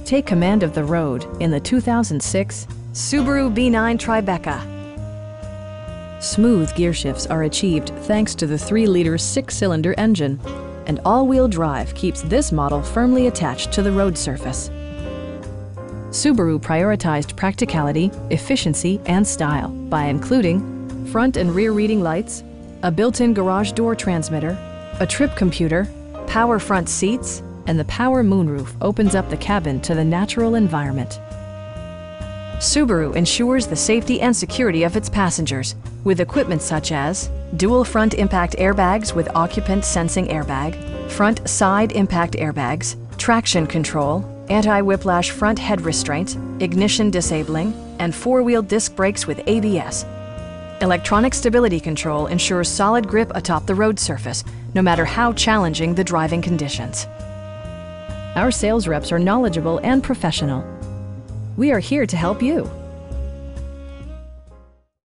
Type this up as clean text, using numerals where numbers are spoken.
Take command of the road in the 2006 Subaru B9 Tribeca. Smooth gear shifts are achieved thanks to the 3-liter 6-cylinder engine, and all-wheel drive keeps this model firmly attached to the road surface. Subaru prioritized practicality, efficiency, and style by including front and rear reading lights, a built-in garage door transmitter, a trip computer, power front seats, and the power moonroof opens up the cabin to the natural environment. Subaru ensures the safety and security of its passengers with equipment such as dual front impact airbags with occupant sensing airbag, front side impact airbags, traction control, anti-whiplash front head restraints, ignition disabling, and 4-wheel disc brakes with ABS. Electronic stability control ensures solid grip atop the road surface, no matter how challenging the driving conditions. Our sales reps are knowledgeable and professional. We are here to help you.